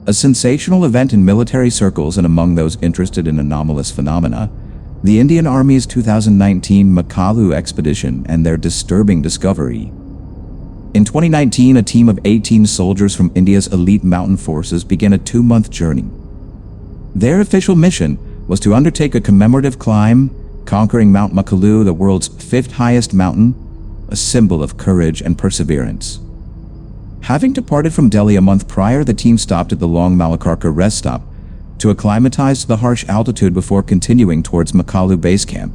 A sensational event in military circles and among those interested in anomalous phenomena, the Indian Army's 2019 Makalu expedition and their disturbing discovery. In 2019, a team of 18 soldiers from India's elite mountain forces began a 2-month journey. Their official mission was to undertake a commemorative climb, conquering Mount Makalu, the world's 5th highest mountain, a symbol of courage and perseverance. Having departed from Delhi a month prior, the team stopped at the Long Malakarka rest stop to acclimatize to the harsh altitude before continuing towards Makalu base camp.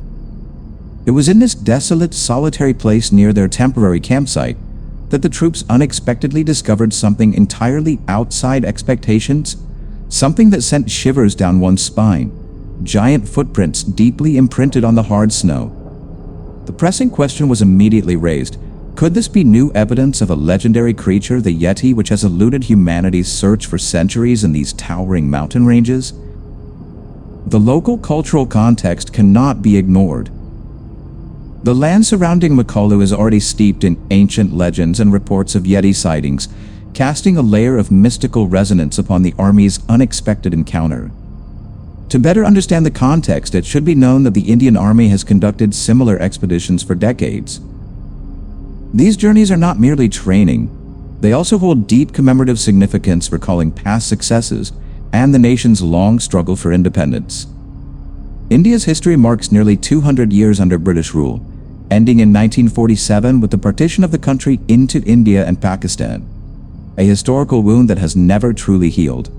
It was in this desolate, solitary place near their temporary campsite that the troops unexpectedly discovered something entirely outside expectations, something that sent shivers down one's spine, giant footprints deeply imprinted on the hard snow. The pressing question was immediately raised. Could this be new evidence of a legendary creature, the Yeti, which has eluded humanity's search for centuries in these towering mountain ranges? The local cultural context cannot be ignored. The land surrounding Makalu is already steeped in ancient legends and reports of Yeti sightings, casting a layer of mystical resonance upon the Army's unexpected encounter. To better understand the context, it should be known that the Indian Army has conducted similar expeditions for decades. These journeys are not merely training, they also hold deep commemorative significance, recalling past successes and the nation's long struggle for independence. India's history marks nearly 200 years under British rule, ending in 1947 with the partition of the country into India and Pakistan, a historical wound that has never truly healed.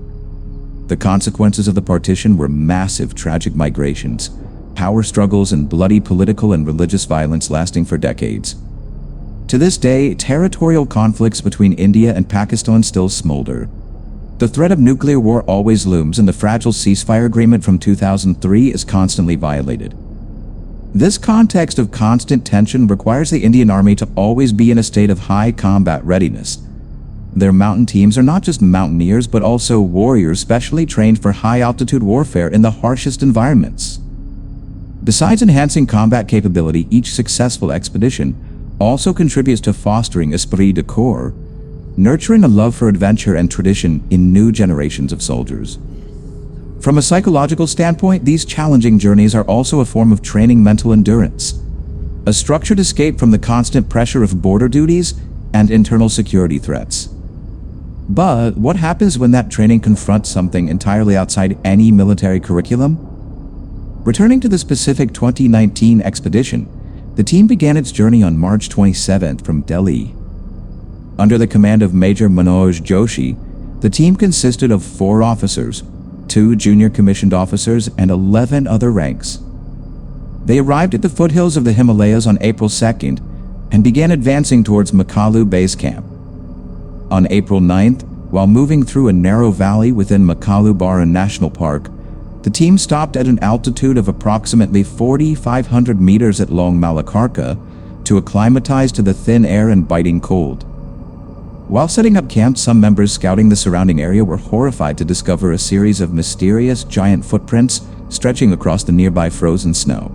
The consequences of the partition were massive, tragic migrations, power struggles, and bloody political and religious violence lasting for decades. To this day, territorial conflicts between India and Pakistan still smolder. The threat of nuclear war always looms, and the fragile ceasefire agreement from 2003 is constantly violated. This context of constant tension requires the Indian Army to always be in a state of high combat readiness. Their mountain teams are not just mountaineers, but also warriors specially trained for high-altitude warfare in the harshest environments. Besides enhancing combat capability, each successful expedition also contributes to fostering esprit de corps, nurturing a love for adventure and tradition in new generations of soldiers. From a psychological standpoint, these challenging journeys are also a form of training mental endurance, a structured escape from the constant pressure of border duties and internal security threats. But what happens when that training confronts something entirely outside any military curriculum? Returning to the specific 2019 expedition, the team began its journey on March 27th from Delhi. Under the command of Major Manoj Joshi, the team consisted of 4 officers, 2 junior commissioned officers, and 11 other ranks. They arrived at the foothills of the Himalayas on April 2nd and began advancing towards Makalu base camp. On April 9th, while moving through a narrow valley within Makalu Bara National Park, the team stopped at an altitude of approximately 4,500 meters at Long Malakarka to acclimatize to the thin air and biting cold. While setting up camp, some members scouting the surrounding area were horrified to discover a series of mysterious giant footprints stretching across the nearby frozen snow.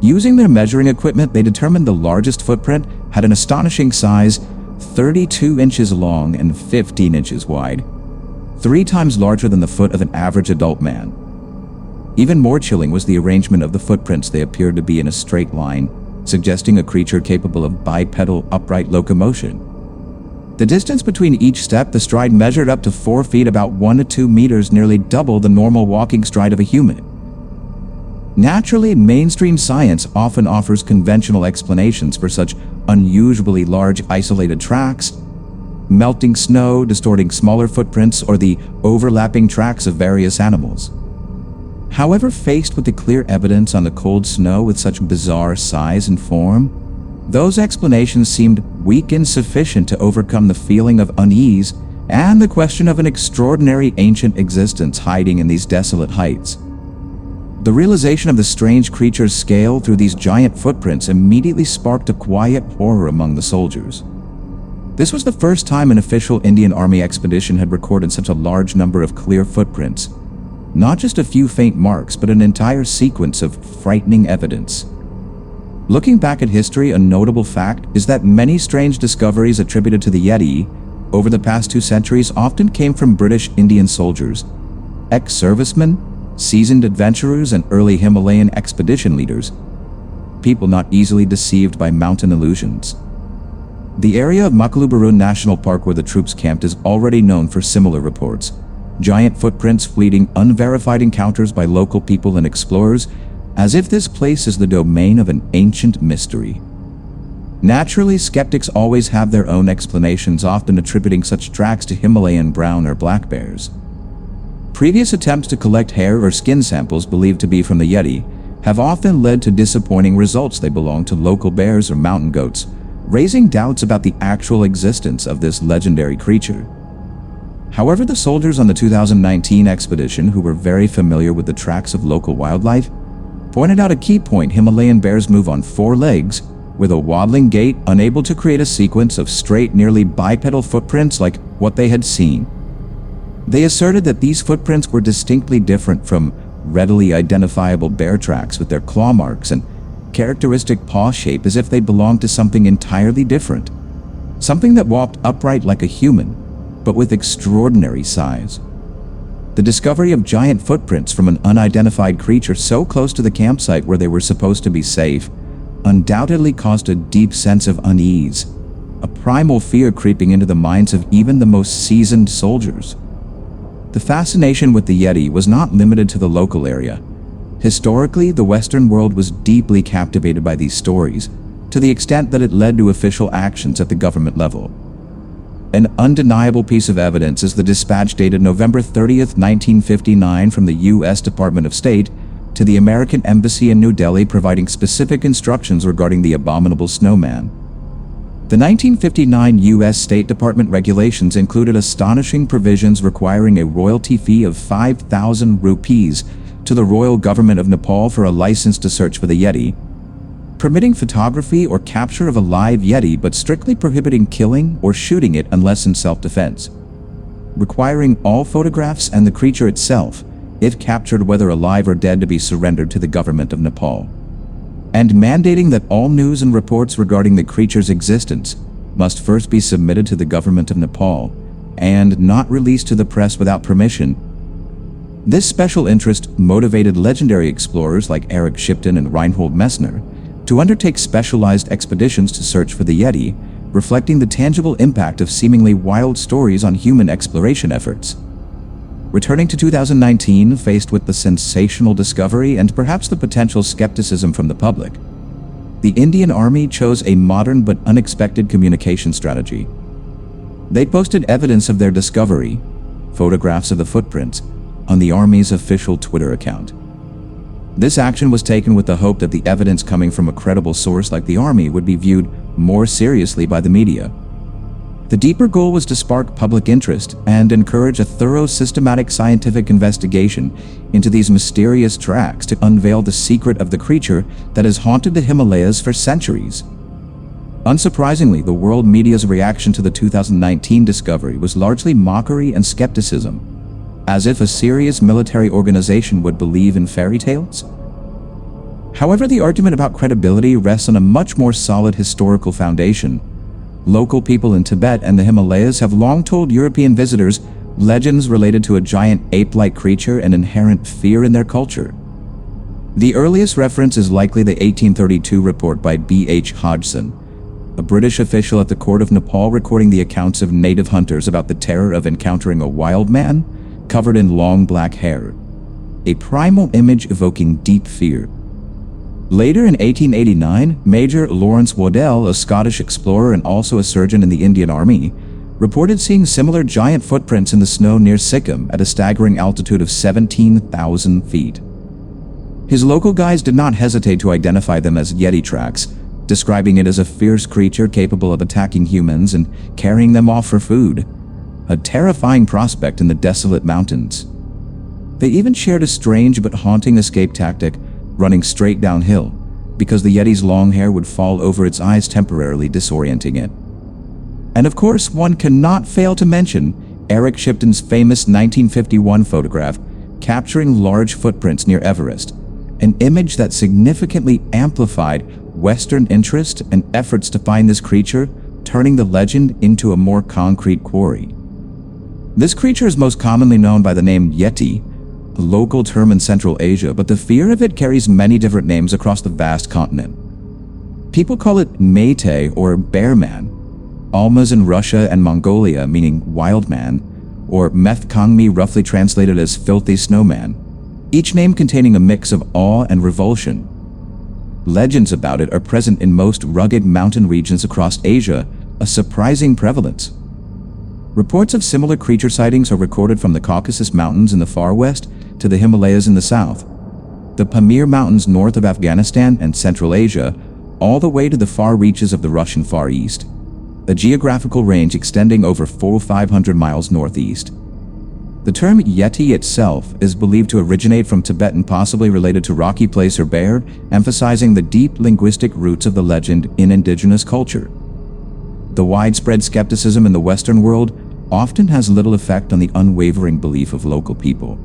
Using their measuring equipment, they determined the largest footprint had an astonishing size, 32 inches long and 15 inches wide, 3 times larger than the foot of an average adult man. Even more chilling was the arrangement of the footprints. They appeared to be in a straight line, suggesting a creature capable of bipedal upright locomotion. The distance between each step, the stride measured up to 4 feet, about 1 to 2 meters, nearly double the normal walking stride of a human. Naturally, mainstream science often offers conventional explanations for such unusually large isolated tracks: melting snow, distorting smaller footprints, or the overlapping tracks of various animals. However, faced with the clear evidence on the cold snow with such bizarre size and form, those explanations seemed weak, insufficient to overcome the feeling of unease and the question of an extraordinary ancient existence hiding in these desolate heights. The realization of the strange creature's scale through these giant footprints immediately sparked a quiet horror among the soldiers. This was the first time an official Indian Army expedition had recorded such a large number of clear footprints. Not just a few faint marks, but an entire sequence of frightening evidence. Looking back at history, a notable fact is that many strange discoveries attributed to the Yeti over the past 2 centuries often came from British Indian soldiers, ex-servicemen, seasoned adventurers, and early Himalayan expedition leaders, people not easily deceived by mountain illusions. The area of Makalu National Park where the troops camped is already known for similar reports. Giant footprints, fleeting, unverified encounters by local people and explorers, as if this place is the domain of an ancient mystery. Naturally, skeptics always have their own explanations, often attributing such tracks to Himalayan brown or black bears. Previous attempts to collect hair or skin samples believed to be from the Yeti have often led to disappointing results. They belong to local bears or mountain goats, raising doubts about the actual existence of this legendary creature. However, the soldiers on the 2019 expedition, who were very familiar with the tracks of local wildlife, pointed out a key point: Himalayan bears move on 4 legs, with a waddling gait, unable to create a sequence of straight, nearly bipedal footprints like what they had seen. They asserted that these footprints were distinctly different from readily identifiable bear tracks, with their claw marks and characteristic paw shape as if they belonged to something entirely different, something that walked upright like a human, but with extraordinary size. The discovery of giant footprints from an unidentified creature so close to the campsite where they were supposed to be safe undoubtedly caused a deep sense of unease, a primal fear creeping into the minds of even the most seasoned soldiers. The fascination with the Yeti was not limited to the local area. Historically, the Western world was deeply captivated by these stories, to the extent that it led to official actions at the government level. An undeniable piece of evidence is the dispatch dated November 30th, 1959 from the U.S. Department of State to the American Embassy in New Delhi, providing specific instructions regarding the abominable snowman. The 1959 U.S. State Department regulations included astonishing provisions requiring a royalty fee of 5,000 rupees to the royal government of Nepal for a license to search for the Yeti, permitting photography or capture of a live Yeti but strictly prohibiting killing or shooting it unless in self-defense, requiring all photographs and the creature itself, if captured whether alive or dead, to be surrendered to the government of Nepal, and mandating that all news and reports regarding the creature's existence must first be submitted to the government of Nepal and not released to the press without permission. This special interest motivated legendary explorers like Eric Shipton and Reinhold Messner to undertake specialized expeditions to search for the Yeti, reflecting the tangible impact of seemingly wild stories on human exploration efforts. Returning to 2019, faced with the sensational discovery and perhaps the potential skepticism from the public, the Indian Army chose a modern but unexpected communication strategy. They posted evidence of their discovery, photographs of the footprints, on the Army's official Twitter account. This action was taken with the hope that the evidence coming from a credible source like the Army would be viewed more seriously by the media. The deeper goal was to spark public interest and encourage a thorough, systematic scientific investigation into these mysterious tracks to unveil the secret of the creature that has haunted the Himalayas for centuries. Unsurprisingly, the world media's reaction to the 2019 discovery was largely mockery and skepticism, as if a serious military organization would believe in fairy tales. However, the argument about credibility rests on a much more solid historical foundation. Local people in Tibet and the Himalayas have long told European visitors legends related to a giant ape-like creature and inherent fear in their culture. The earliest reference is likely the 1832 report by B.H. Hodgson, a British official at the court of Nepal, recording the accounts of native hunters about the terror of encountering a wild man covered in long black hair, a primal image evoking deep fear. Later in 1889, Major Lawrence Waddell, a Scottish explorer and also a surgeon in the Indian Army, reported seeing similar giant footprints in the snow near Sikkim at a staggering altitude of 17,000 feet. His local guides did not hesitate to identify them as Yeti tracks, describing it as a fierce creature capable of attacking humans and carrying them off for food, a terrifying prospect in the desolate mountains. They even shared a strange but haunting escape tactic, running straight downhill, because the Yeti's long hair would fall over its eyes, temporarily disorienting it. And of course, one cannot fail to mention Eric Shipton's famous 1951 photograph capturing large footprints near Everest, an image that significantly amplified Western interest and efforts to find this creature turning the legend into a more concrete quarry. This creature is most commonly known by the name Yeti, a local term in Central Asia, but the fear of it carries many different names across the vast continent. People call it Meitei or Bear Man, Almas in Russia and Mongolia meaning wild man, or Methkongmi roughly translated as filthy snowman, each name containing a mix of awe and revulsion. Legends about it are present in most rugged mountain regions across Asia, a surprising prevalence. Reports of similar creature sightings are recorded from the Caucasus Mountains in the far west to the Himalayas in the south, the Pamir Mountains north of Afghanistan and Central Asia, all the way to the far reaches of the Russian Far East, a geographical range extending over 400-500 miles northeast. The term Yeti itself is believed to originate from Tibetan, possibly related to rocky place or bear, emphasizing the deep linguistic roots of the legend in indigenous culture. The widespread skepticism in the Western world often has little effect on the unwavering belief of local people.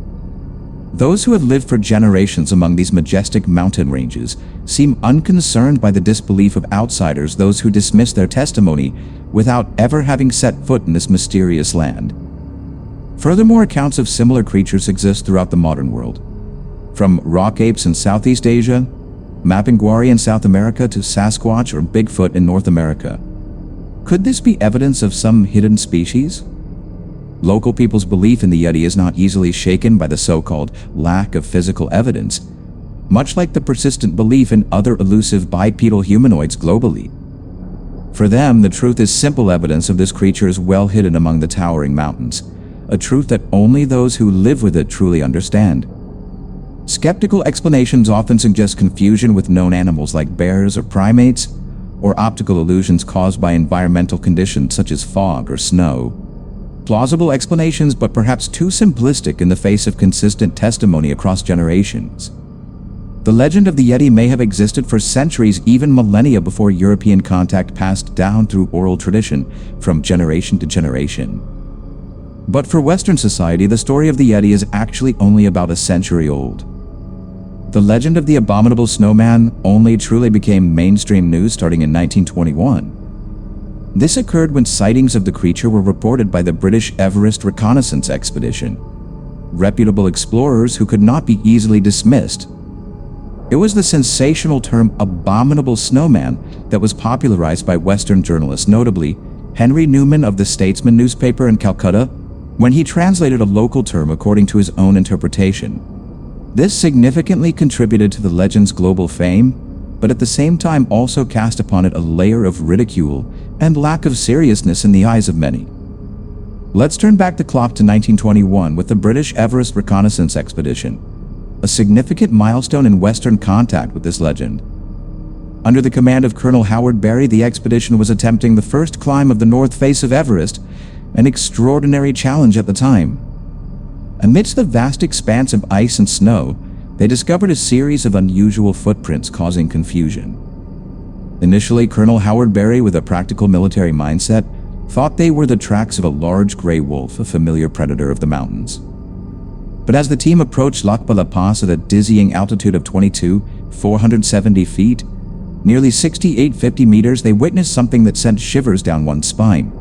Those who have lived for generations among these majestic mountain ranges seem unconcerned by the disbelief of outsiders, those who dismiss their testimony without ever having set foot in this mysterious land. Furthermore, accounts of similar creatures exist throughout the modern world. From rock apes in Southeast Asia, Mapinguari in South America, to Sasquatch or Bigfoot in North America. Could this be evidence of some hidden species? Local people's belief in the Yeti is not easily shaken by the so-called lack of physical evidence, much like the persistent belief in other elusive bipedal humanoids globally. For them, the truth is simple evidence of this creature is well hidden among the towering mountains, a truth that only those who live with it truly understand. Skeptical explanations often suggest confusion with known animals like bears or primates, or optical illusions caused by environmental conditions such as fog or snow. Plausible explanations, but perhaps too simplistic in the face of consistent testimony across generations. The legend of the Yeti may have existed for centuries, even millennia, before European contact passed down through oral tradition from generation to generation. But for Western society, the story of the Yeti is actually only about a century old. The legend of the abominable snowman only truly became mainstream news starting in 1921. This occurred when sightings of the creature were reported by the British Everest Reconnaissance Expedition, reputable explorers who could not be easily dismissed. It was the sensational term abominable snowman that was popularized by Western journalists, notably Henry Newman of the Statesman newspaper in Calcutta, when he translated a local term according to his own interpretation. This significantly contributed to the legend's global fame, but at the same time also cast upon it a layer of ridicule and lack of seriousness in the eyes of many. Let's turn back the clock to 1921 with the British Everest Reconnaissance Expedition, a significant milestone in Western contact with this legend. Under the command of Colonel Howard Berry, the expedition was attempting the first climb of the north face of Everest, an extraordinary challenge at the time. Amidst the vast expanse of ice and snow, they discovered a series of unusual footprints causing confusion. Initially, Colonel Howard Berry, with a practical military mindset, thought they were the tracks of a large gray wolf, a familiar predator of the mountains. But as the team approached Lac La Pass at a dizzying altitude of 470 feet, nearly 6,850 meters, they witnessed something that sent shivers down one's spine.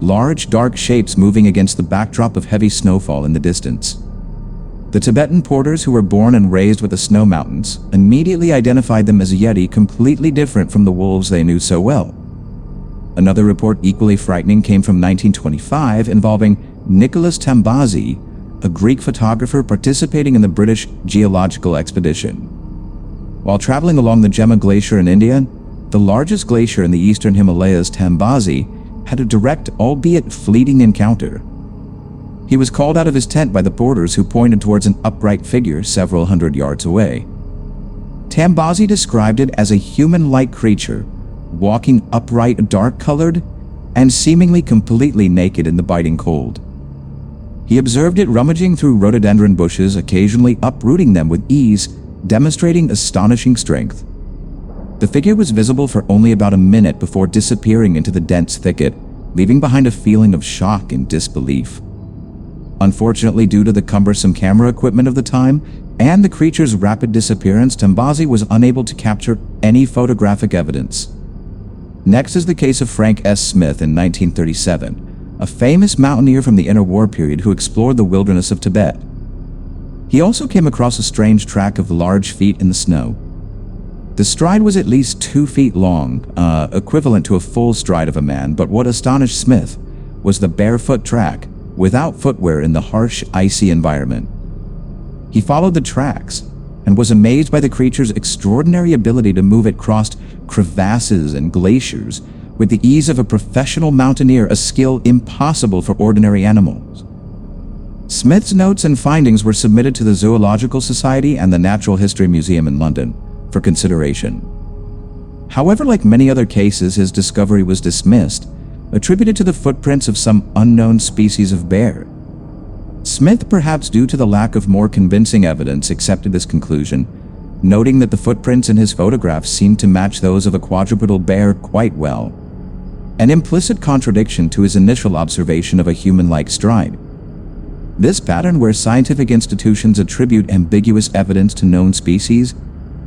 Large, dark shapes moving against the backdrop of heavy snowfall in the distance. The Tibetan porters, who were born and raised with the snow mountains, immediately identified them as a Yeti, completely different from the wolves they knew so well. Another report equally frightening came from 1925 involving Nicholas Tambazi, a Greek photographer participating in the British geological expedition. While traveling along the Gemma Glacier in India, the largest glacier in the eastern Himalayas, Tambazi had a direct, albeit fleeting, encounter. He was called out of his tent by the porters, who pointed towards an upright figure several hundred yards away. Tambazi described it as a human-like creature, walking upright, dark-colored, and seemingly completely naked in the biting cold. He observed it rummaging through rhododendron bushes, occasionally uprooting them with ease, demonstrating astonishing strength. The figure was visible for only about a minute before disappearing into the dense thicket, leaving behind a feeling of shock and disbelief. Unfortunately, due to the cumbersome camera equipment of the time and the creature's rapid disappearance, Tambazi was unable to capture any photographic evidence. Next is the case of Frank S. Smith in 1937, a famous mountaineer from the interwar period who explored the wilderness of Tibet. He also came across a strange track of large feet in the snow. The stride was at least 2 feet long, equivalent to a full stride of a man, but what astonished Smith was the barefoot track, without footwear in the harsh, icy environment. He followed the tracks and was amazed by the creature's extraordinary ability to move across crevasses and glaciers with the ease of a professional mountaineer, a skill impossible for ordinary animals. Smith's notes and findings were submitted to the Zoological Society and the Natural History Museum in London for consideration. However, like many other cases, his discovery was dismissed, attributed to the footprints of some unknown species of bear. Smith, perhaps due to the lack of more convincing evidence, accepted this conclusion, noting that the footprints in his photographs seemed to match those of a quadrupedal bear quite well, an implicit contradiction to his initial observation of a human-like stride. This pattern, where scientific institutions attribute ambiguous evidence to known species,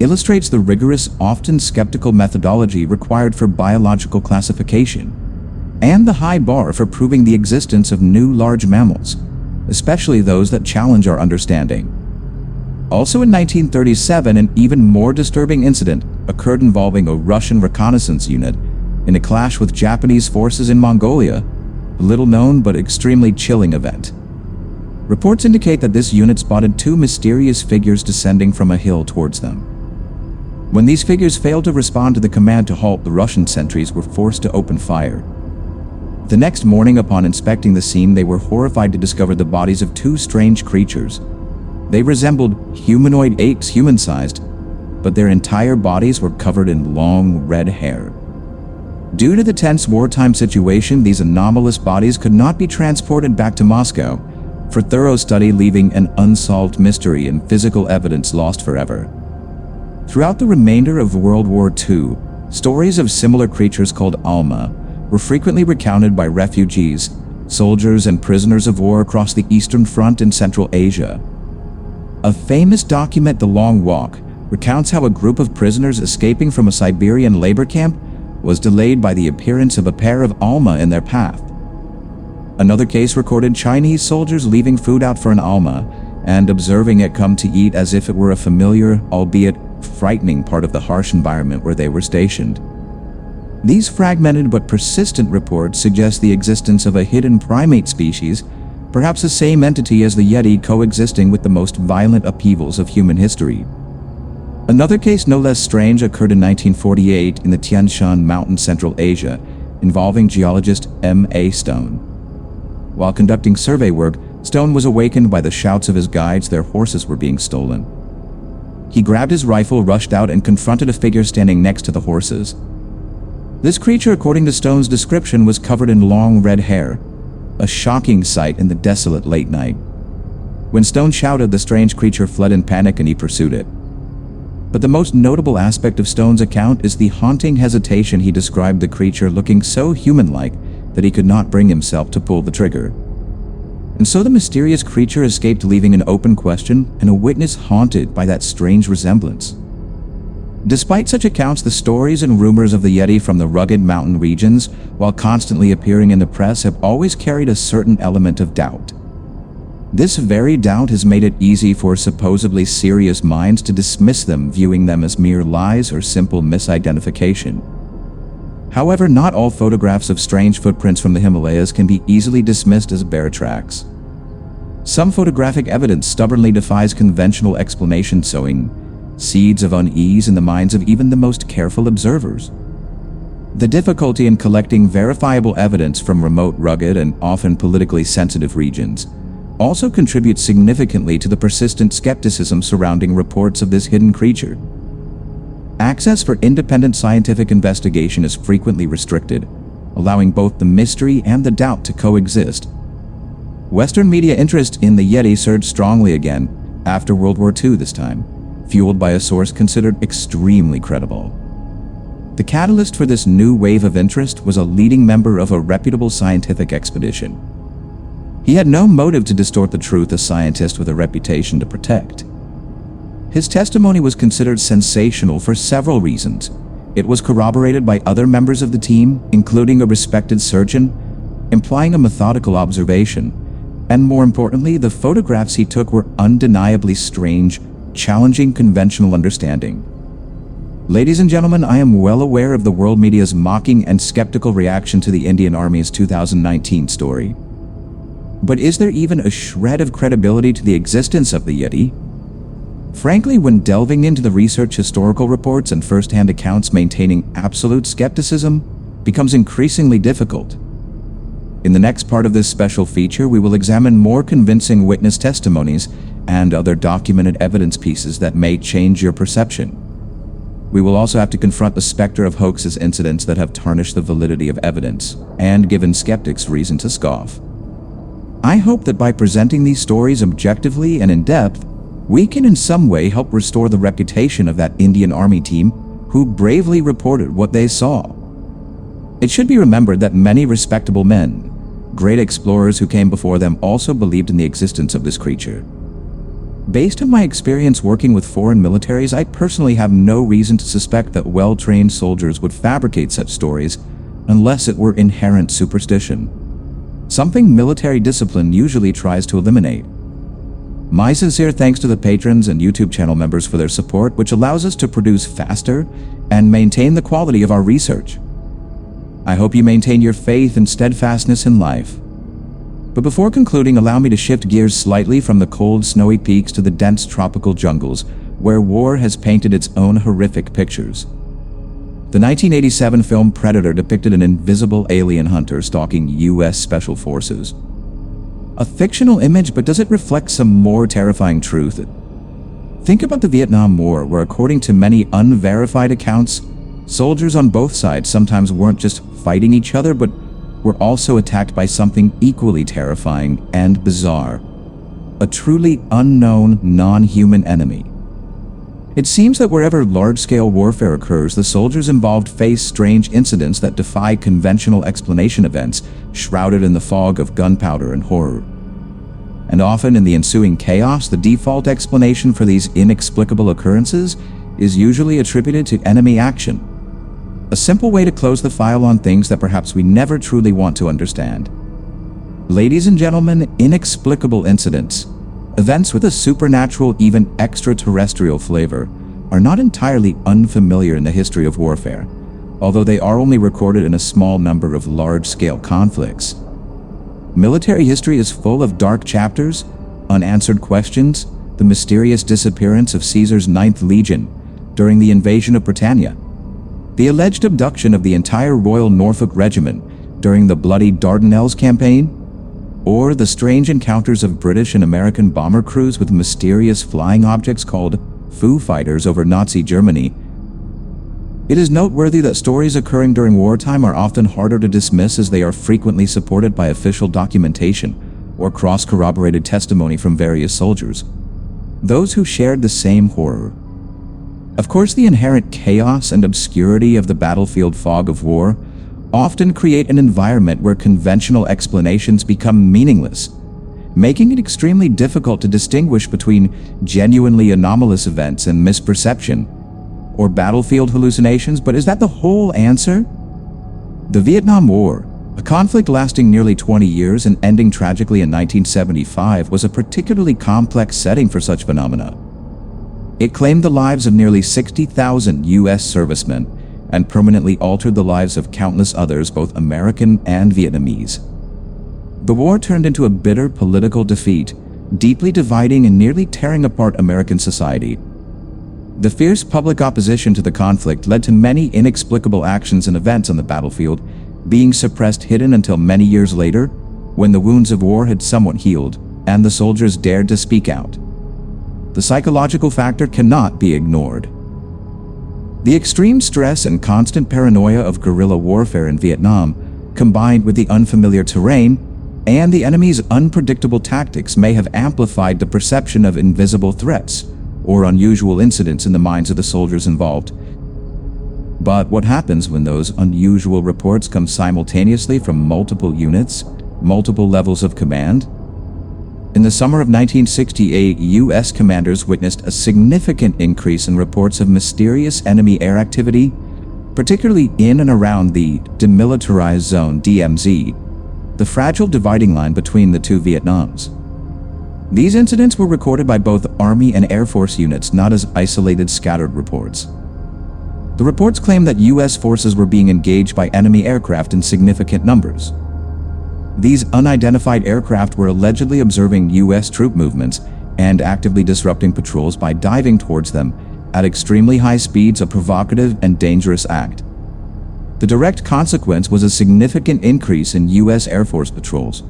illustrates the rigorous, often skeptical methodology required for biological classification, and the high bar for proving the existence of new large mammals, especially those that challenge our understanding. Also in 1937, an even more disturbing incident occurred involving a Russian reconnaissance unit in a clash with Japanese forces in Mongolia, a little-known but extremely chilling event. Reports indicate that this unit spotted 2 mysterious figures descending from a hill towards them. When these figures failed to respond to the command to halt, the Russian sentries were forced to open fire. The next morning, upon inspecting the scene, they were horrified to discover the bodies of 2 strange creatures. They resembled humanoid apes, human-sized, but their entire bodies were covered in long red hair. Due to the tense wartime situation, these anomalous bodies could not be transported back to Moscow for thorough study, leaving an unsolved mystery and physical evidence lost forever. Throughout the remainder of World War II, stories of similar creatures called Alma were frequently recounted by refugees, soldiers, and prisoners of war across the Eastern Front and Central Asia. A famous document, The Long Walk, recounts how a group of prisoners escaping from a Siberian labor camp was delayed by the appearance of a pair of Alma in their path. Another case recorded Chinese soldiers leaving food out for an Alma and observing it come to eat as if it were a familiar, albeit frightening, part of the harsh environment where they were stationed. These fragmented but persistent reports suggest the existence of a hidden primate species, perhaps the same entity as the Yeti, coexisting with the most violent upheavals of human history. Another case no less strange occurred in 1948 in the Tian Shan Mountain, Central Asia, involving geologist M.A. Stone. While conducting survey work, Stone was awakened by the shouts of his guides. Their horses were being stolen. He grabbed his rifle, rushed out, and confronted a figure standing next to the horses. This creature, according to Stone's description, was covered in long red hair, a shocking sight in the desolate late night. When Stone shouted, the strange creature fled in panic and he pursued it. But the most notable aspect of Stone's account is the haunting hesitation. He described the creature looking so human-like that he could not bring himself to pull the trigger. And so the mysterious creature escaped, leaving an open question and a witness haunted by that strange resemblance. Despite such accounts, the stories and rumors of the Yeti from the rugged mountain regions, while constantly appearing in the press, have always carried a certain element of doubt. This very doubt has made it easy for supposedly serious minds to dismiss them, viewing them as mere lies or simple misidentification. However, not all photographs of strange footprints from the Himalayas can be easily dismissed as bear tracks. Some photographic evidence stubbornly defies conventional explanation, sowing seeds of unease in the minds of even the most careful observers. The difficulty in collecting verifiable evidence from remote, rugged, and often politically sensitive regions also contributes significantly to the persistent skepticism surrounding reports of this hidden creature. Access for independent scientific investigation is frequently restricted, allowing both the mystery and the doubt to coexist. Western media interest in the Yeti surged strongly again after World War II, this time fueled by a source considered extremely credible. The catalyst for this new wave of interest was a leading member of a reputable scientific expedition. He had no motive to distort the truth, a scientist with a reputation to protect. His testimony was considered sensational for several reasons, It was corroborated by other members of the team, including a respected surgeon, implying a methodical observation. And more importantly, the photographs he took were undeniably strange, challenging conventional understanding. Ladies and gentlemen, I am well aware of the world media's mocking and skeptical reaction to the Indian Army's 2019 story. But is there even a shred of credibility to the existence of the Yeti? Frankly, when delving into the research, historical reports, and first-hand accounts, maintaining absolute skepticism becomes increasingly difficult. In the next part of this special feature, we will examine more convincing witness testimonies and other documented evidence pieces that may change your perception. We will also have to confront the specter of hoaxes incidents that have tarnished the validity of evidence and given skeptics reason to scoff. I hope that by presenting these stories objectively and in depth, we can in some way help restore the reputation of that Indian Army team who bravely reported what they saw. It should be remembered that many respectable men, great explorers who came before them, also believed in the existence of this creature. Based on my experience working with foreign militaries, I personally have no reason to suspect that well-trained soldiers would fabricate such stories unless it were inherent superstition, something military discipline usually tries to eliminate. My sincere thanks to the patrons and YouTube channel members for their support, which allows us to produce faster and maintain the quality of our research. I hope you maintain your faith and steadfastness in life. But before concluding, allow me to shift gears slightly from the cold, snowy peaks to the dense tropical jungles, where war has painted its own horrific pictures. The 1987 film Predator depicted an invisible alien hunter stalking U.S. Special Forces. A fictional image, but does it reflect some more terrifying truth? Think about the Vietnam War, where according to many unverified accounts, soldiers on both sides sometimes weren't just fighting each other, but were also attacked by something equally terrifying and bizarre: a truly unknown, non-human enemy. It seems that wherever large-scale warfare occurs, the soldiers involved face strange incidents that defy conventional explanation, events shrouded in the fog of gunpowder and horror. And often in the ensuing chaos, the default explanation for these inexplicable occurrences is usually attributed to enemy action. A simple way to close the file on things that perhaps we never truly want to understand. Ladies and gentlemen, inexplicable incidents, events with a supernatural, even extraterrestrial flavor, are not entirely unfamiliar in the history of warfare, although they are only recorded in a small number of large-scale conflicts. Military history is full of dark chapters, unanswered questions, the mysterious disappearance of Caesar's 9th Legion during the invasion of Britannia, the alleged abduction of the entire Royal Norfolk Regiment during the bloody Dardanelles campaign, or the strange encounters of British and American bomber crews with mysterious flying objects called Foo Fighters over Nazi Germany. It is noteworthy that stories occurring during wartime are often harder to dismiss, as they are frequently supported by official documentation or cross-corroborated testimony from various soldiers, those who shared the same horror. Of course, the inherent chaos and obscurity of the battlefield fog of war often create an environment where conventional explanations become meaningless, making it extremely difficult to distinguish between genuinely anomalous events and misperception, or battlefield hallucinations. But is that the whole answer? The Vietnam War, a conflict lasting nearly 20 years and ending tragically in 1975, was a particularly complex setting for such phenomena. It claimed the lives of nearly 60,000 U.S. servicemen and permanently altered the lives of countless others, both American and Vietnamese. The war turned into a bitter political defeat, deeply dividing and nearly tearing apart American society. The fierce public opposition to the conflict led to many inexplicable actions and events on the battlefield being suppressed, hidden until many years later, when the wounds of war had somewhat healed and the soldiers dared to speak out. The psychological factor cannot be ignored. The extreme stress and constant paranoia of guerrilla warfare in Vietnam, combined with the unfamiliar terrain and the enemy's unpredictable tactics, may have amplified the perception of invisible threats or unusual incidents in the minds of the soldiers involved. But what happens when those unusual reports come simultaneously from multiple units, multiple levels of command? In the summer of 1968, U.S. commanders witnessed a significant increase in reports of mysterious enemy air activity, particularly in and around the Demilitarized Zone (DMZ), the fragile dividing line between the two Vietnams. These incidents were recorded by both Army and Air Force units, not as isolated scattered reports. The reports claim that U.S. forces were being engaged by enemy aircraft in significant numbers. These unidentified aircraft were allegedly observing U.S. troop movements and actively disrupting patrols by diving towards them at extremely high speeds, a provocative and dangerous act. The direct consequence was a significant increase in U.S. Air Force patrols.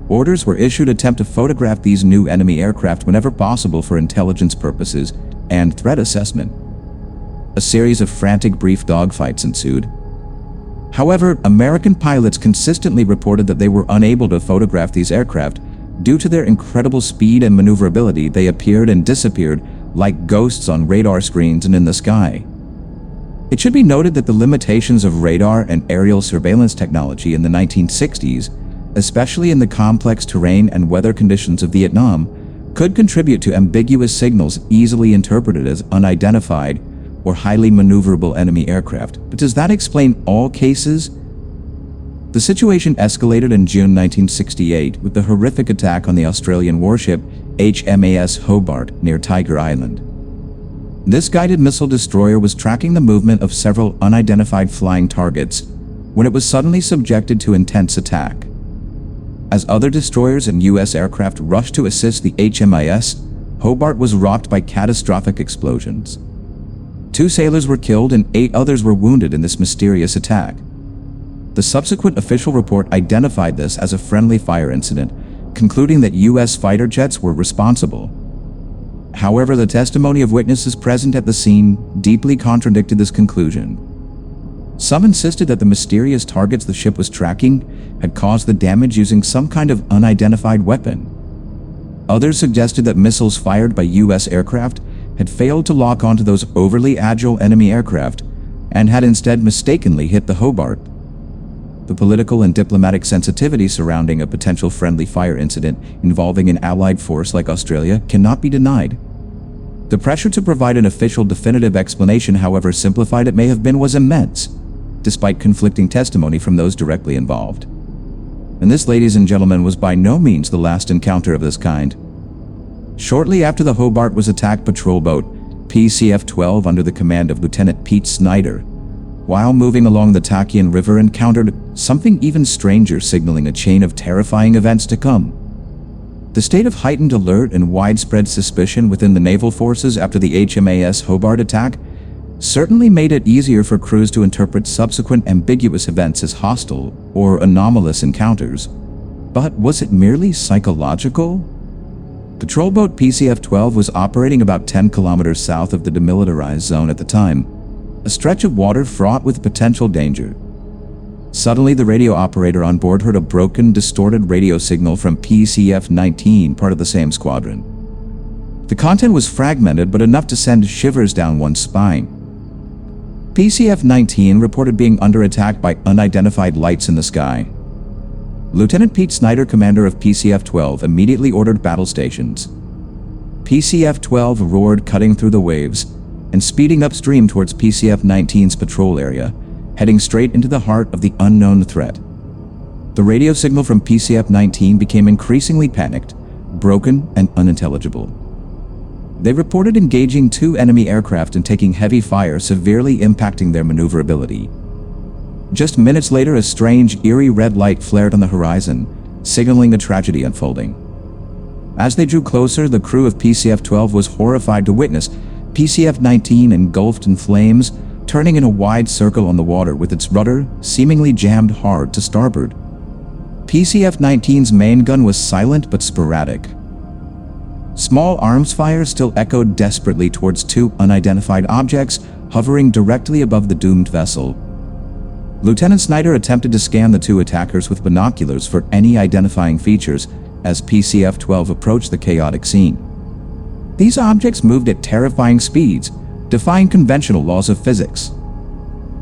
Orders were issued to attempt to photograph these new enemy aircraft whenever possible for intelligence purposes and threat assessment. A series of frantic brief dogfights ensued. However, American pilots consistently reported that they were unable to photograph these aircraft. Due to their incredible speed and maneuverability, they appeared and disappeared like ghosts on radar screens and in the sky. It should be noted that the limitations of radar and aerial surveillance technology in the 1960s, especially in the complex terrain and weather conditions of Vietnam, could contribute to ambiguous signals easily interpreted as unidentified or highly maneuverable enemy aircraft. But does that explain all cases? The situation escalated in June 1968 with the horrific attack on the Australian warship HMAS Hobart near Tiger Island. This guided missile destroyer was tracking the movement of several unidentified flying targets when it was suddenly subjected to intense attack. As other destroyers and U.S. aircraft rushed to assist the HMAS, Hobart was rocked by catastrophic explosions. 2 sailors were killed and 8 others were wounded in this mysterious attack. The subsequent official report identified this as a friendly fire incident, concluding that U.S. fighter jets were responsible. However, the testimony of witnesses present at the scene deeply contradicted this conclusion. Some insisted that the mysterious targets the ship was tracking had caused the damage using some kind of unidentified weapon. Others suggested that missiles fired by U.S. aircraft had failed to lock onto those overly agile enemy aircraft and had instead mistakenly hit the Hobart. The political and diplomatic sensitivity surrounding a potential friendly fire incident involving an allied force like Australia cannot be denied. The pressure to provide an official definitive explanation, however simplified it may have been, was immense, despite conflicting testimony from those directly involved. And this, ladies and gentlemen, was by no means the last encounter of this kind. Shortly after the Hobart was attacked, patrol boat PCF-12 under the command of Lieutenant Pete Snyder, while moving along the Takian River, encountered something even stranger, signaling a chain of terrifying events to come. The state of heightened alert and widespread suspicion within the naval forces after the HMAS Hobart attack certainly made it easier for crews to interpret subsequent ambiguous events as hostile or anomalous encounters. But was it merely psychological? Patrol boat PCF-12 was operating about 10 kilometers south of the demilitarized zone at the time, a stretch of water fraught with potential danger. Suddenly, the radio operator on board heard a broken, distorted radio signal from PCF-19, part of the same squadron. The content was fragmented, but enough to send shivers down one's spine. PCF-19 reported being under attack by unidentified lights in the sky. Lieutenant Pete Snyder, commander of PCF-12, immediately ordered battle stations. PCF-12 roared, cutting through the waves and speeding upstream towards PCF-19's patrol area, heading straight into the heart of the unknown threat. The radio signal from PCF-19 became increasingly panicked, broken, and unintelligible. They reported engaging 2 enemy aircraft and taking heavy fire, severely impacting their maneuverability. Just minutes later, a strange, eerie red light flared on the horizon, signaling a tragedy unfolding. As they drew closer, the crew of PCF-12 was horrified to witness PCF-19 engulfed in flames, turning in a wide circle on the water with its rudder seemingly jammed hard to starboard. PCF-19's main gun was silent but sporadic. Small arms fire still echoed desperately towards 2 unidentified objects hovering directly above the doomed vessel. Lieutenant Snyder attempted to scan the 2 attackers with binoculars for any identifying features as PCF-12 approached the chaotic scene. These objects moved at terrifying speeds, defying conventional laws of physics.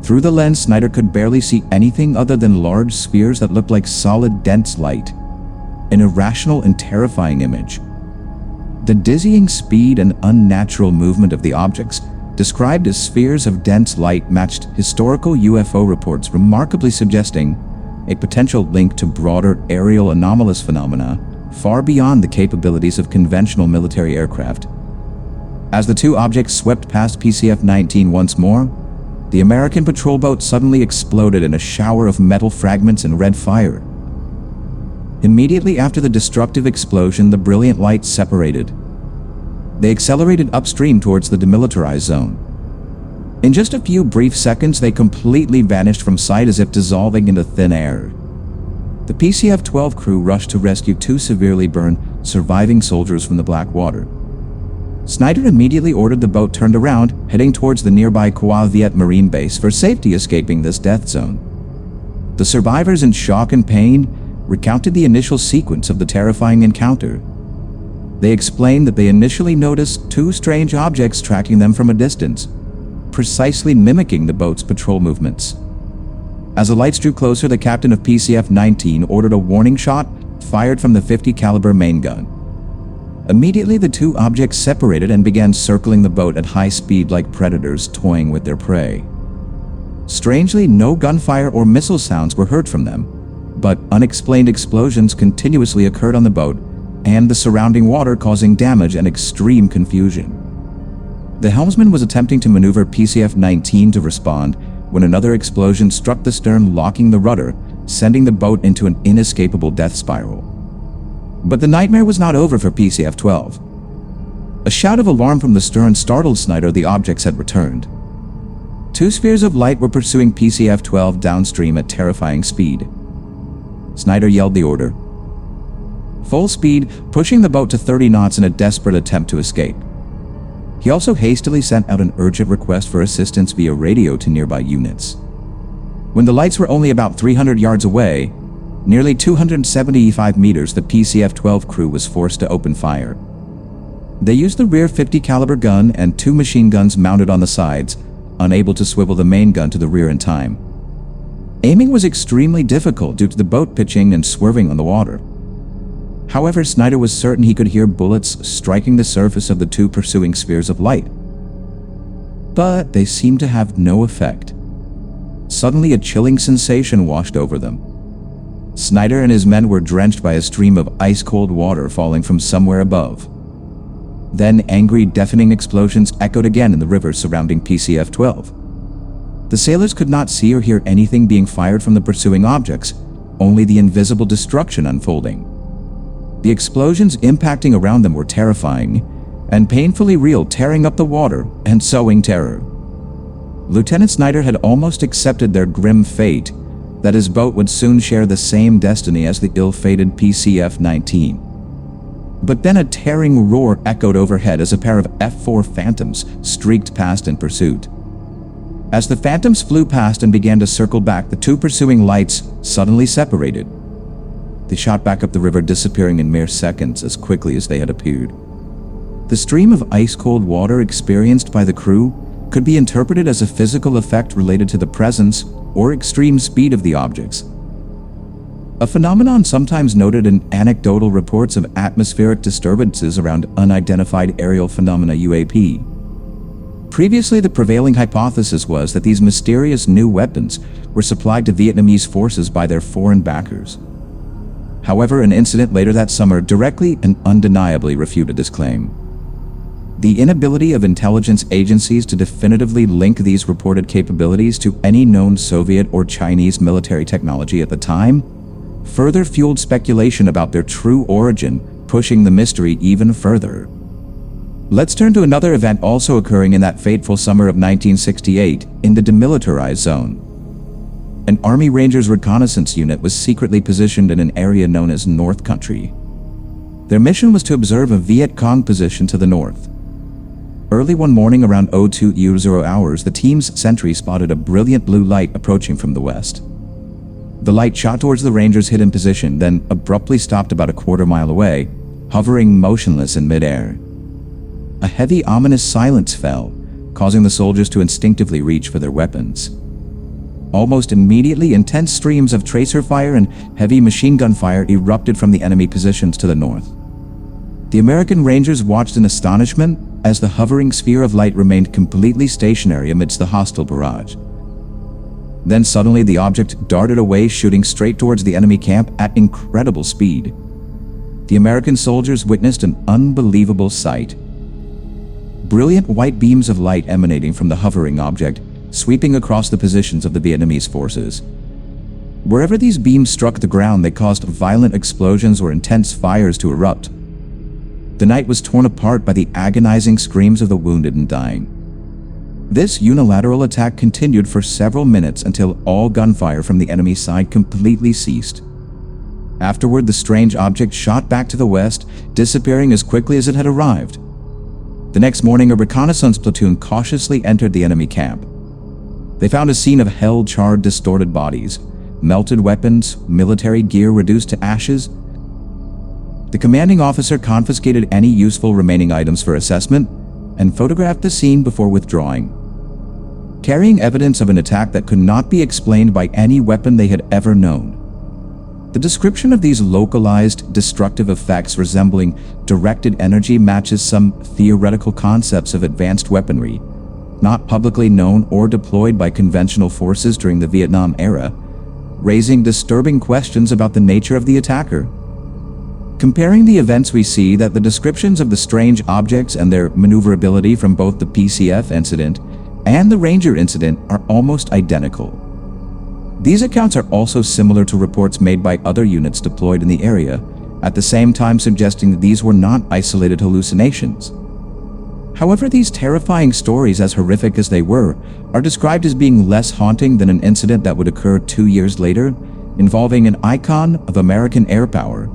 Through the lens, Snyder could barely see anything other than large spheres that looked like solid, dense light. An irrational and terrifying image. The dizzying speed and unnatural movement of the objects described as spheres of dense light, matched historical UFO reports, remarkably suggesting a potential link to broader aerial anomalous phenomena far beyond the capabilities of conventional military aircraft. As the two objects swept past PCF-19 once more, the American patrol boat suddenly exploded in a shower of metal fragments and red fire. Immediately after the destructive explosion, the brilliant lights separated. They accelerated upstream towards the demilitarized zone. In just a few brief seconds, they completely vanished from sight as if dissolving into thin air. The PCF-12 crew rushed to rescue two severely burned, surviving soldiers from the black water. Snyder immediately ordered the boat turned around, heading towards the nearby Qua Viet Marine base for safety, escaping this death zone. The survivors, in shock and pain, recounted the initial sequence of the terrifying encounter. They explained that they initially noticed two strange objects tracking them from a distance, precisely mimicking the boat's patrol movements. As the lights drew closer, the captain of PCF-19 ordered a warning shot fired from the .50 caliber main gun. Immediately, the two objects separated and began circling the boat at high speed like predators toying with their prey. Strangely, no gunfire or missile sounds were heard from them, but unexplained explosions continuously occurred on the boat and the surrounding water, causing damage and extreme confusion. The helmsman was attempting to maneuver PCF-19 to respond when another explosion struck the stern, locking the rudder, sending the boat into an inescapable death spiral. But the nightmare was not over for PCF-12. A shout of alarm from the stern startled Snyder. The objects had returned. Two spheres of light were pursuing PCF-12 downstream at terrifying speed. Snyder yelled the order. Full speed, pushing the boat to 30 knots in a desperate attempt to escape. He also hastily sent out an urgent request for assistance via radio to nearby units. When the lights were only about 300 yards away, nearly 275 meters, the PCF-12 crew was forced to open fire. They used the rear .50 caliber gun and two machine guns mounted on the sides, unable to swivel the main gun to the rear in time. Aiming was extremely difficult due to the boat pitching and swerving on the water. However, Snyder was certain he could hear bullets striking the surface of the two pursuing spheres of light. But they seemed to have no effect. Suddenly, a chilling sensation washed over them. Snyder and his men were drenched by a stream of ice-cold water falling from somewhere above. Then angry, deafening explosions echoed again in the river surrounding PCF-12. The sailors could not see or hear anything being fired from the pursuing objects, only the invisible destruction unfolding. The explosions impacting around them were terrifying and painfully real, tearing up the water and sowing terror. Lieutenant Snyder had almost accepted their grim fate, that his boat would soon share the same destiny as the ill-fated PCF-19. But then a tearing roar echoed overhead as a pair of F-4 Phantoms streaked past in pursuit. As the Phantoms flew past and began to circle back, the two pursuing lights suddenly separated. They shot back up the river, disappearing in mere seconds as quickly as they had appeared. The stream of ice-cold water experienced by the crew could be interpreted as a physical effect related to the presence or extreme speed of the objects. A phenomenon sometimes noted in anecdotal reports of atmospheric disturbances around unidentified aerial phenomena (UAP). Previously, the prevailing hypothesis was that these mysterious new weapons were supplied to Vietnamese forces by their foreign backers. However, an incident later that summer directly and undeniably refuted this claim. The inability of intelligence agencies to definitively link these reported capabilities to any known Soviet or Chinese military technology at the time further fueled speculation about their true origin, pushing the mystery even further. Let's turn to another event also occurring in that fateful summer of 1968 in the demilitarized zone. An Army Rangers reconnaissance unit was secretly positioned in an area known as North Country. Their mission was to observe a Viet Cong position to the north. Early one morning around 02:00 hours, the team's sentry spotted a brilliant blue light approaching from the west. The light shot towards the Rangers' hidden position, then abruptly stopped about a quarter-mile away, hovering motionless in midair. A heavy, ominous silence fell, causing the soldiers to instinctively reach for their weapons. Almost immediately, intense streams of tracer fire and heavy machine gun fire erupted from the enemy positions to the north. The American Rangers watched in astonishment as the hovering sphere of light remained completely stationary amidst the hostile barrage. Then suddenly the object darted away, shooting straight towards the enemy camp at incredible speed. The American soldiers witnessed an unbelievable sight. Brilliant white beams of light emanating from the hovering object, sweeping across the positions of the Vietnamese forces. Wherever these beams struck the ground, they caused violent explosions or intense fires to erupt. The night was torn apart by the agonizing screams of the wounded and dying. This unilateral attack continued for several minutes until all gunfire from the enemy side completely ceased. Afterward, the strange object shot back to the west, disappearing as quickly as it had arrived. The next morning, a reconnaissance platoon cautiously entered the enemy camp. They found a scene of hell-charred, distorted bodies, melted weapons, military gear reduced to ashes. The commanding officer confiscated any useful remaining items for assessment and photographed the scene before withdrawing. Carrying evidence of an attack that could not be explained by any weapon they had ever known. The description of these localized, destructive effects resembling directed energy matches some theoretical concepts of advanced weaponry, not publicly known or deployed by conventional forces during the Vietnam era, raising disturbing questions about the nature of the attacker. Comparing the events, we see that the descriptions of the strange objects and their maneuverability from both the PCF incident and the Ranger incident are almost identical. These accounts are also similar to reports made by other units deployed in the area, at the same time suggesting that these were not isolated hallucinations. However, these terrifying stories, as horrific as they were, are described as being less haunting than an incident that would occur 2 years later, involving an icon of American air power.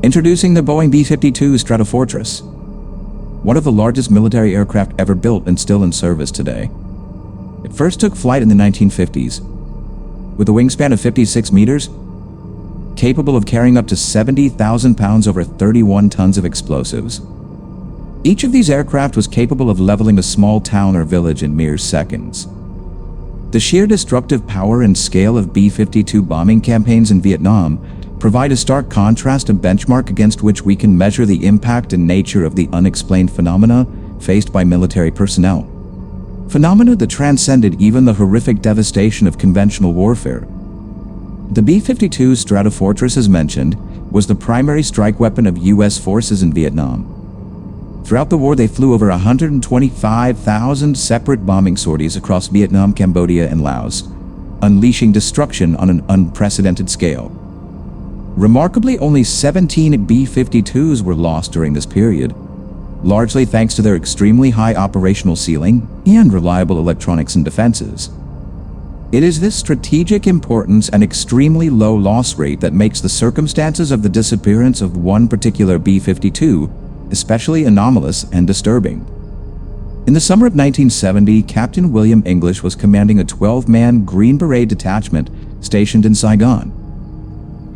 Introducing the Boeing B-52 Stratofortress, one of the largest military aircraft ever built and still in service today. It first took flight in the 1950s, with a wingspan of 56 meters, capable of carrying up to 70,000 pounds over 31 tons of explosives. Each of these aircraft was capable of leveling a small town or village in mere seconds. The sheer destructive power and scale of B-52 bombing campaigns in Vietnam provide a stark contrast, a benchmark against which we can measure the impact and nature of the unexplained phenomena faced by military personnel. Phenomena that transcended even the horrific devastation of conventional warfare. The B-52 Stratofortress, as mentioned, was the primary strike weapon of U.S. forces in Vietnam. Throughout the war, they flew over 125,000 separate bombing sorties across Vietnam, Cambodia, and Laos, unleashing destruction on an unprecedented scale. Remarkably, only 17 B-52s were lost during this period, largely thanks to their extremely high operational ceiling and reliable electronics and defenses. It is this strategic importance and extremely low loss rate that makes the circumstances of the disappearance of one particular B-52 especially anomalous and disturbing. In the summer of 1970, Captain William English was commanding a 12-man Green Beret detachment stationed in Saigon.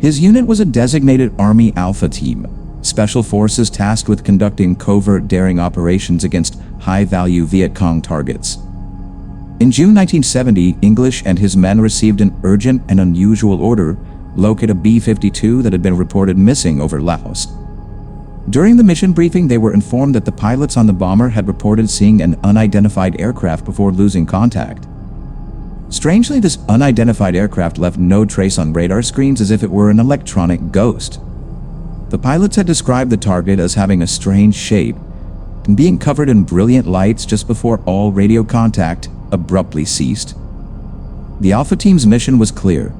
His unit was a designated Army Alpha Team, special forces tasked with conducting covert daring operations against high-value Viet Cong targets. In June 1970, English and his men received an urgent and unusual order: locate a B-52 that had been reported missing over Laos. During the mission briefing, they were informed that the pilots on the bomber had reported seeing an unidentified aircraft before losing contact. Strangely, this unidentified aircraft left no trace on radar screens, as if it were an electronic ghost. The pilots had described the target as having a strange shape and being covered in brilliant lights just before all radio contact abruptly ceased. The Alpha Team's mission was clear: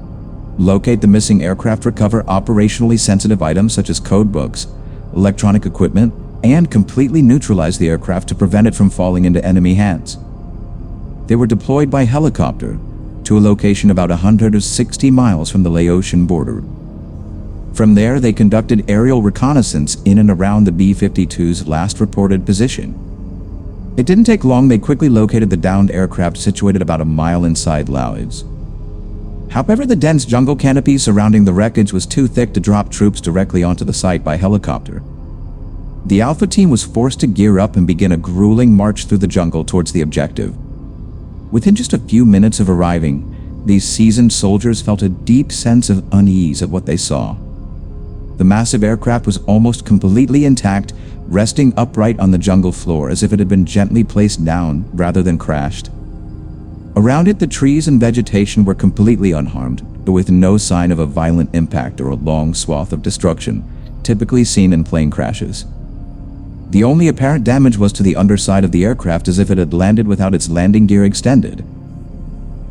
locate the missing aircraft, recover operationally sensitive items such as code books, electronic equipment, and completely neutralize the aircraft to prevent it from falling into enemy hands. They were deployed by helicopter to a location about 160 miles from the Laotian border. From there, they conducted aerial reconnaissance in and around the B-52's last reported position. It didn't take long. They quickly located the downed aircraft situated about a mile inside Laos. However, the dense jungle canopy surrounding the wreckage was too thick to drop troops directly onto the site by helicopter. The Alpha Team was forced to gear up and begin a grueling march through the jungle towards the objective. Within just a few minutes of arriving, these seasoned soldiers felt a deep sense of unease at what they saw. The massive aircraft was almost completely intact, resting upright on the jungle floor as if it had been gently placed down rather than crashed. Around it, the trees and vegetation were completely unharmed, but with no sign of a violent impact or a long swath of destruction, typically seen in plane crashes. The only apparent damage was to the underside of the aircraft, as if it had landed without its landing gear extended.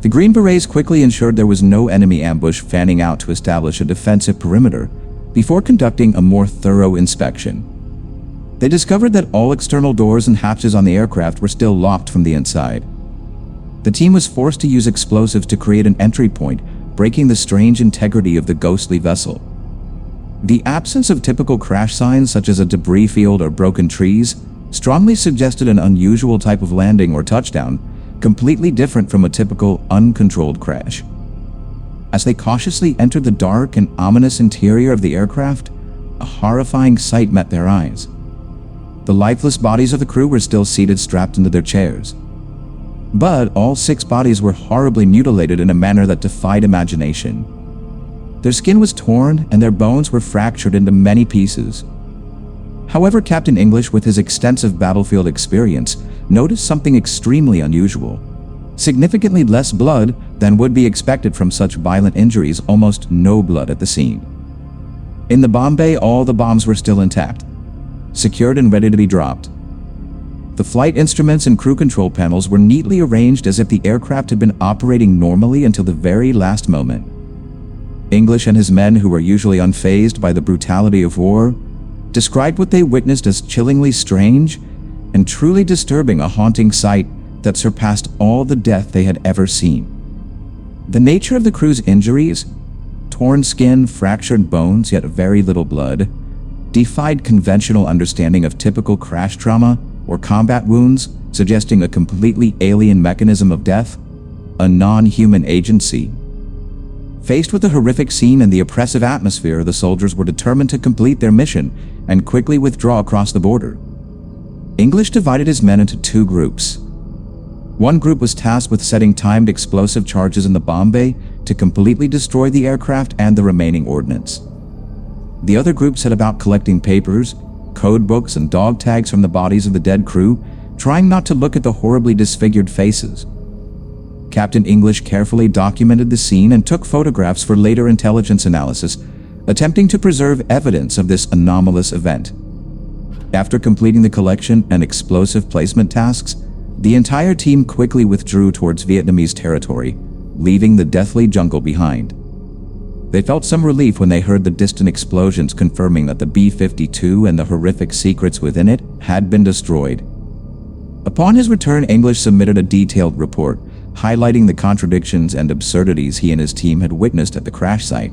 The Green Berets quickly ensured there was no enemy ambush fanning out to establish a defensive perimeter before conducting a more thorough inspection. They discovered that all external doors and hatches on the aircraft were still locked from the inside. The team was forced to use explosives to create an entry point, breaking the strange integrity of the ghostly vessel. The absence of typical crash signs such as a debris field or broken trees strongly suggested an unusual type of landing or touchdown, completely different from a typical uncontrolled crash. As they cautiously entered the dark and ominous interior of the aircraft, a horrifying sight met their eyes. The lifeless bodies of the crew were still seated strapped into their chairs. But all 6 bodies were horribly mutilated in a manner that defied imagination. Their skin was torn and their bones were fractured into many pieces. However, Captain English, with his extensive battlefield experience, noticed something extremely unusual. Significantly less blood than would be expected from such violent injuries, almost no blood at the scene. In the bomb bay, all the bombs were still intact, secured and ready to be dropped. The flight instruments and crew control panels were neatly arranged as if the aircraft had been operating normally until the very last moment. English and his men, who were usually unfazed by the brutality of war, described what they witnessed as chillingly strange and truly disturbing, a haunting sight that surpassed all the death they had ever seen. The nature of the crew's injuries, torn skin, fractured bones, yet very little blood, defied conventional understanding of typical crash trauma or combat wounds, suggesting a completely alien mechanism of death, a non-human agency. Faced with the horrific scene and the oppressive atmosphere, the soldiers were determined to complete their mission and quickly withdraw across the border. English divided his men into 2 groups. One group was tasked with setting timed explosive charges in the bomb bay to completely destroy the aircraft and the remaining ordnance. The other group set about collecting papers, code books, and dog tags from the bodies of the dead crew, trying not to look at the horribly disfigured faces. Captain English carefully documented the scene and took photographs for later intelligence analysis, attempting to preserve evidence of this anomalous event. After completing the collection and explosive placement tasks, the entire team quickly withdrew towards Vietnamese territory, leaving the deathly jungle behind. They felt some relief when they heard the distant explosions, confirming that the B-52 and the horrific secrets within it had been destroyed. Upon his return, English submitted a detailed report, highlighting the contradictions and absurdities he and his team had witnessed at the crash site.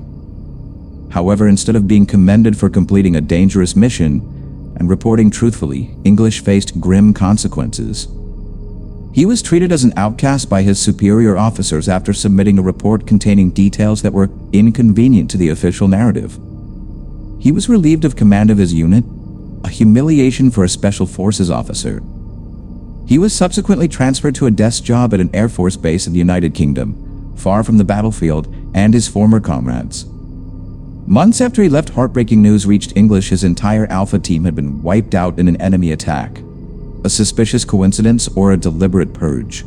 However, instead of being commended for completing a dangerous mission and reporting truthfully, English faced grim consequences. He was treated as an outcast by his superior officers after submitting a report containing details that were inconvenient to the official narrative. He was relieved of command of his unit, a humiliation for a special forces officer. He was subsequently transferred to a desk job at an Air Force base in the United Kingdom, far from the battlefield and his former comrades. Months after he left, heartbreaking news reached English. His entire Alpha team had been wiped out in an enemy attack. A suspicious coincidence or a deliberate purge?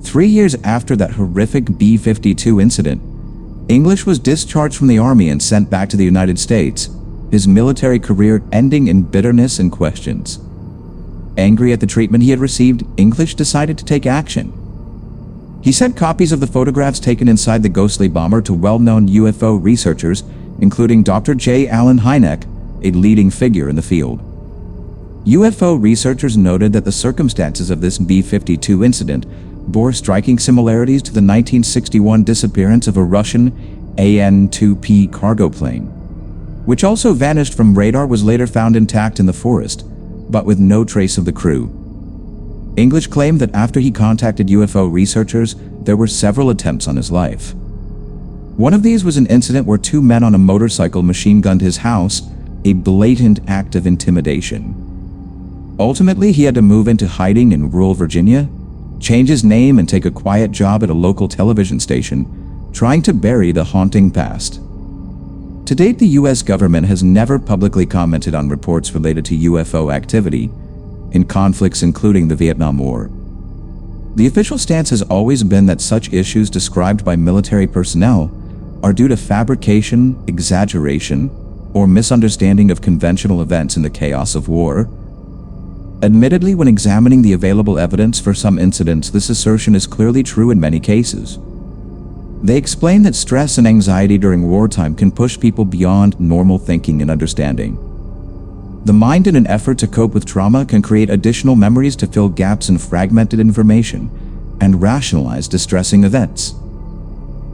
3 years after that horrific B-52 incident, English was discharged from the army and sent back to the United States, his military career ending in bitterness and questions. Angry at the treatment he had received, English decided to take action. He sent copies of the photographs taken inside the ghostly bomber to well-known UFO researchers, including Dr. J. Allen Hynek, a leading figure in the field. UFO researchers noted that the circumstances of this B-52 incident bore striking similarities to the 1961 disappearance of a Russian AN-2P cargo plane, which also vanished from radar. Was later found intact in the forest, but with no trace of the crew. English claimed that after he contacted UFO researchers, there were several attempts on his life. One of these was an incident where 2 men on a motorcycle machine-gunned his house, a blatant act of intimidation. Ultimately, he had to move into hiding in rural Virginia, change his name, and take a quiet job at a local television station, trying to bury the haunting past. To date, the US government has never publicly commented on reports related to UFO activity in conflicts including the Vietnam War. The official stance has always been that such issues described by military personnel are due to fabrication, exaggeration, or misunderstanding of conventional events in the chaos of war. Admittedly, when examining the available evidence for some incidents, this assertion is clearly true in many cases. They explain that stress and anxiety during wartime can push people beyond normal thinking and understanding. The mind, in an effort to cope with trauma, can create additional memories to fill gaps in fragmented information and rationalize distressing events.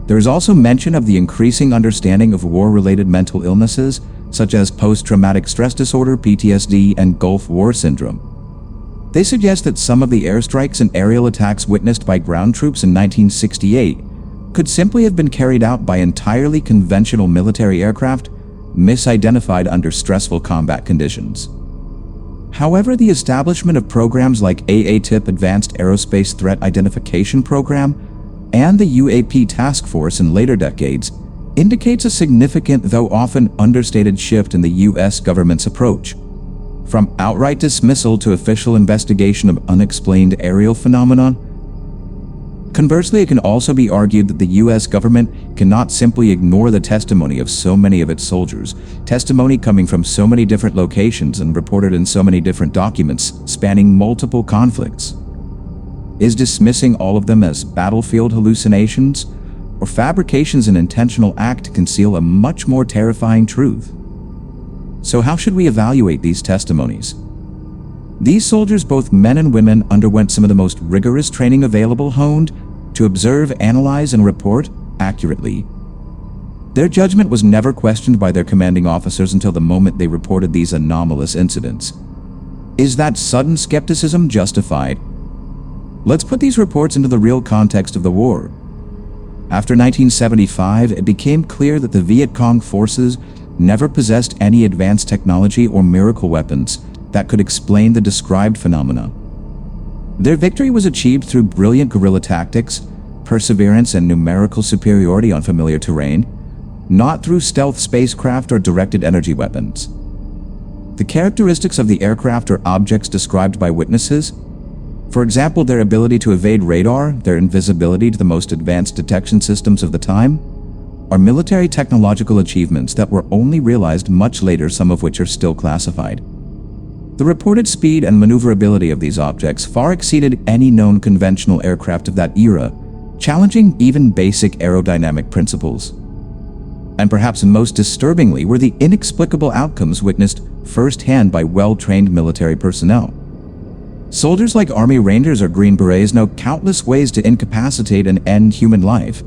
There is also mention of the increasing understanding of war-related mental illnesses, such as post-traumatic stress disorder, PTSD, and Gulf War syndrome. They suggest that some of the airstrikes and aerial attacks witnessed by ground troops in 1968 could simply have been carried out by entirely conventional military aircraft, misidentified under stressful combat conditions. However, the establishment of programs like AATIP, Advanced Aerospace Threat Identification Program, and the UAP Task Force in later decades indicates a significant, though often understated, shift in the US government's approach. From outright dismissal to official investigation of unexplained aerial phenomena. Conversely, it can also be argued that the US government cannot simply ignore the testimony of so many of its soldiers, testimony coming from so many different locations and reported in so many different documents spanning multiple conflicts. Is dismissing all of them as battlefield hallucinations or fabrications an intentional act to conceal a much more terrifying truth? So how should we evaluate these testimonies? These soldiers, both men and women, underwent some of the most rigorous training available, honed to observe, analyze, and report accurately. Their judgment was never questioned by their commanding officers until the moment they reported these anomalous incidents. Is that sudden skepticism justified? Let's put these reports into the real context of the war. After 1975, it became clear that the Viet Cong forces never possessed any advanced technology or miracle weapons that could explain the described phenomena. Their victory was achieved through brilliant guerrilla tactics, perseverance, and numerical superiority on familiar terrain, not through stealth spacecraft or directed energy weapons. The characteristics of the aircraft or objects described by witnesses, for example, their ability to evade radar, their invisibility to the most advanced detection systems of the time, are military technological achievements that were only realized much later, some of which are still classified. The reported speed and maneuverability of these objects far exceeded any known conventional aircraft of that era, challenging even basic aerodynamic principles. And perhaps most disturbingly were the inexplicable outcomes witnessed firsthand by well-trained military personnel. Soldiers like Army Rangers or Green Berets know countless ways to incapacitate and end human life.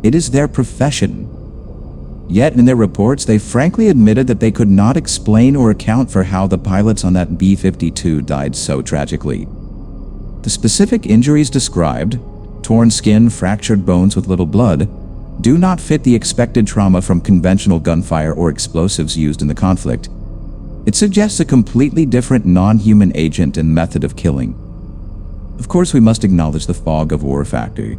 It is their profession. Yet in their reports, they frankly admitted that they could not explain or account for how the pilots on that B-52 died so tragically. The specific injuries described, torn skin, fractured bones with little blood, do not fit the expected trauma from conventional gunfire or explosives used in the conflict. It suggests a completely different non-human agent and method of killing. Of course, we must acknowledge the fog of war factor.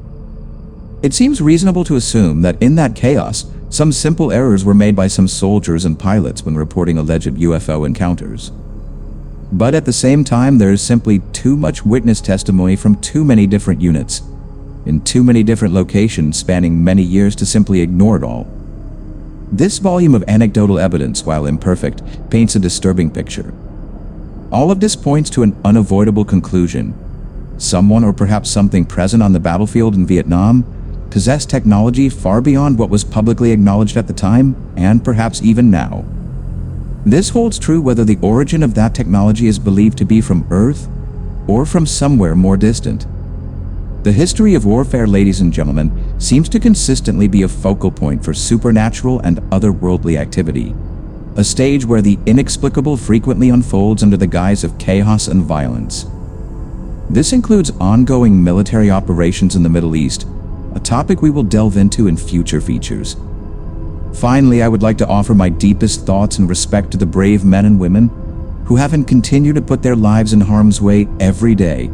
It seems reasonable to assume that in that chaos, some simple errors were made by some soldiers and pilots when reporting alleged UFO encounters. But at the same time, there is simply too much witness testimony from too many different units, in too many different locations spanning many years to simply ignore it all. This volume of anecdotal evidence, while imperfect, paints a disturbing picture. All of this points to an unavoidable conclusion. Someone, or perhaps something present on the battlefield in Vietnam, possessed technology far beyond what was publicly acknowledged at the time, and perhaps even now. This holds true whether the origin of that technology is believed to be from Earth or from somewhere more distant. The history of warfare, ladies and gentlemen, seems to consistently be a focal point for supernatural and otherworldly activity, a stage where the inexplicable frequently unfolds under the guise of chaos and violence. This includes ongoing military operations in the Middle East, a topic we will delve into in future features. Finally, I would like to offer my deepest thoughts and respect to the brave men and women who have and continue to put their lives in harm's way every day